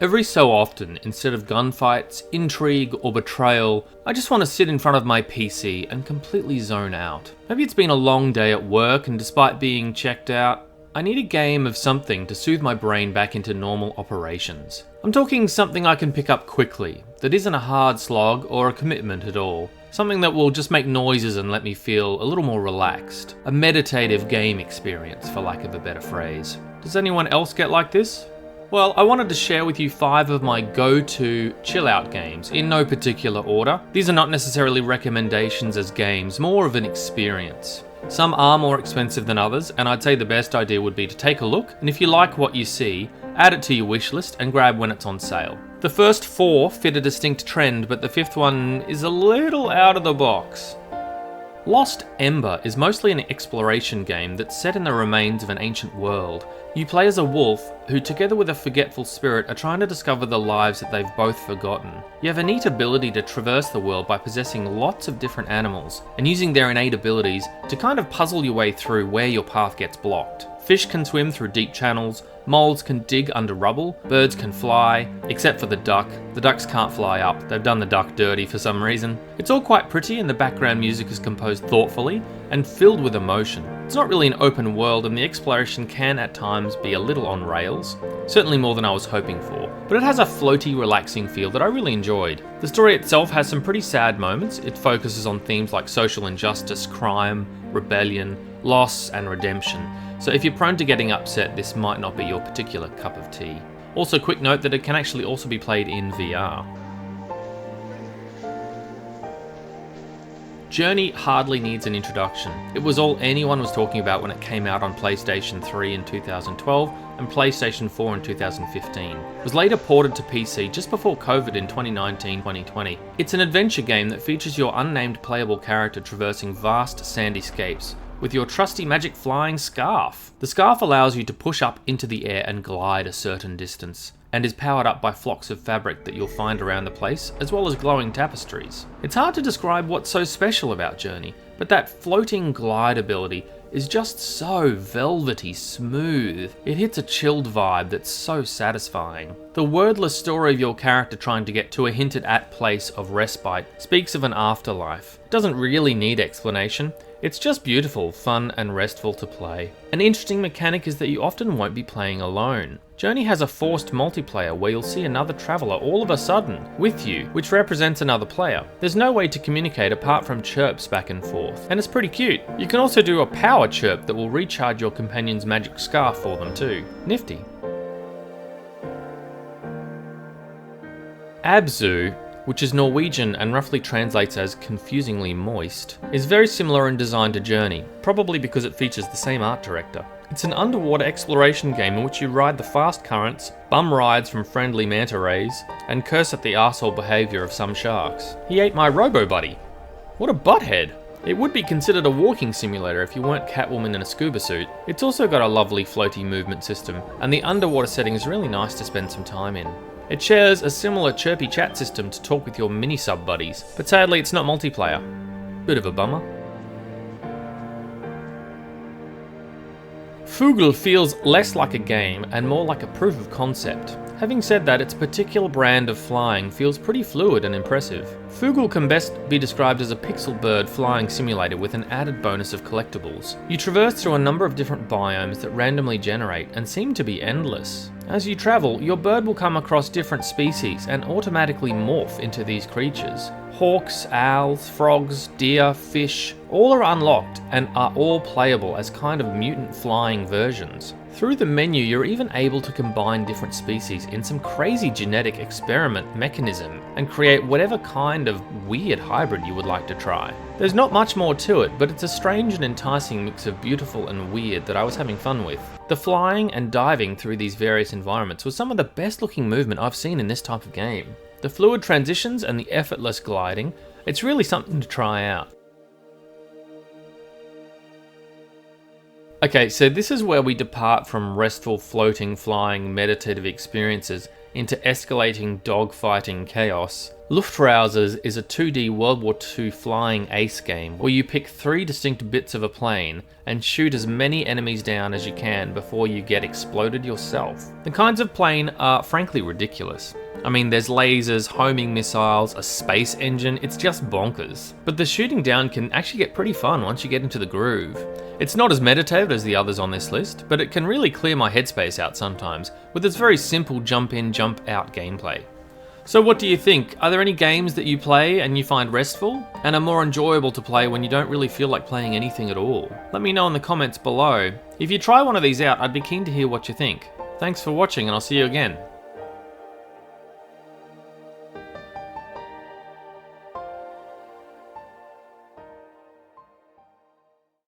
Every so often, instead of gunfights, intrigue, or betrayal, I just want to sit in front of my PC and completely zone out. Maybe it's been a long day at work, and despite being checked out, I need a game of something to soothe my brain back into normal operations. I'm talking something I can pick up quickly, that isn't a hard slog or a commitment at all. Something that will just make noises and let me feel a little more relaxed. A meditative game experience, for lack of a better phrase. Does anyone else get like this? Well, I wanted to share with you 5 of my go-to chill-out games, in no particular order. These are not necessarily recommendations as games, more of an experience. Some are more expensive than others, and I'd say the best idea would be to take a look, and if you like what you see, add it to your wishlist and grab when it's on sale. The first 4 fit a distinct trend, but the 5th one is a little out of the box. Lost Ember is mostly an exploration game that's set in the remains of an ancient world. You play as a wolf who, together with a forgetful spirit, are trying to discover the lives that they've both forgotten. You have a neat ability to traverse the world by possessing lots of different animals and using their innate abilities to kind of puzzle your way through where your path gets blocked. Fish can swim through deep channels, moles can dig under rubble, birds can fly, except for the duck. The ducks can't fly up, they've done the duck dirty for some reason. It's all quite pretty and the background music is composed thoughtfully and filled with emotion. It's not really an open world and the exploration can at times be a little on rails, certainly more than I was hoping for, but it has a floaty, relaxing feel that I really enjoyed. The story itself has some pretty sad moments. It focuses on themes like social injustice, crime, rebellion, loss and redemption. So if you're prone to getting upset, this might not be your particular cup of tea. Also, quick note that it can actually also be played in VR. Journey hardly needs an introduction. It was all anyone was talking about when it came out on PlayStation 3 in 2012 and PlayStation 4 in 2015. It was later ported to PC just before COVID in 2019-2020. It's an adventure game that features your unnamed playable character traversing vast sandy scapes with your trusty magic flying scarf. The scarf allows you to push up into the air and glide a certain distance, and is powered up by flocks of fabric that you'll find around the place, as well as glowing tapestries. It's hard to describe what's so special about Journey, but that floating glide ability is just so velvety smooth. It hits a chilled vibe that's so satisfying. The wordless story of your character trying to get to a hinted at place of respite speaks of an afterlife. It doesn't really need explanation. It's just beautiful, fun and restful to play. An interesting mechanic is that you often won't be playing alone. Journey has a forced multiplayer where you'll see another traveller all of a sudden with you, which represents another player. There's no way to communicate apart from chirps back and forth, and it's pretty cute. You can also do a power chirp that will recharge your companion's magic scarf for them too. Nifty. Abzu, which is Norwegian and roughly translates as confusingly moist, is very similar in design to Journey, probably because it features the same art director. It's an underwater exploration game in which you ride the fast currents, bum rides from friendly manta rays, and curse at the arsehole behaviour of some sharks. He ate my robo-buddy. What a butthead! It would be considered a walking simulator if you weren't Catwoman in a scuba suit. It's also got a lovely floaty movement system, and the underwater setting is really nice to spend some time in. It shares a similar chirpy chat system to talk with your mini-sub buddies, but sadly it's not multiplayer. Bit of a bummer. Fugl feels less like a game and more like a proof of concept. Having said that, its particular brand of flying feels pretty fluid and impressive. Fugl can best be described as a pixel bird flying simulator with an added bonus of collectibles. You traverse through a number of different biomes that randomly generate and seem to be endless. As you travel, your bird will come across different species and automatically morph into these creatures. Hawks, owls, frogs, deer, fish, all are unlocked and are all playable as kind of mutant flying versions. Through the menu, you're even able to combine different species in some crazy genetic experiment mechanism and create whatever kind of weird hybrid you would like to try. There's not much more to it, but it's a strange and enticing mix of beautiful and weird that I was having fun with. The flying and diving through these various environments was some of the best looking movement I've seen in this type of game. The fluid transitions and the effortless gliding, it's really something to try out. Okay, so this is where we depart from restful, floating, flying, meditative experiences into escalating, dogfighting chaos. Luftrausers is a 2D World War II flying ace game where you pick 3 distinct bits of a plane and shoot as many enemies down as you can before you get exploded yourself. The kinds of plane are frankly ridiculous. I mean, there's lasers, homing missiles, a space engine, it's just bonkers. But the shooting down can actually get pretty fun once you get into the groove. It's not as meditative as the others on this list, but it can really clear my headspace out sometimes with its very simple jump in, jump out gameplay. So what do you think? Are there any games that you play and you find restful, and are more enjoyable to play when you don't really feel like playing anything at all? Let me know in the comments below. If you try one of these out, I'd be keen to hear what you think. Thanks for watching, and I'll see you again.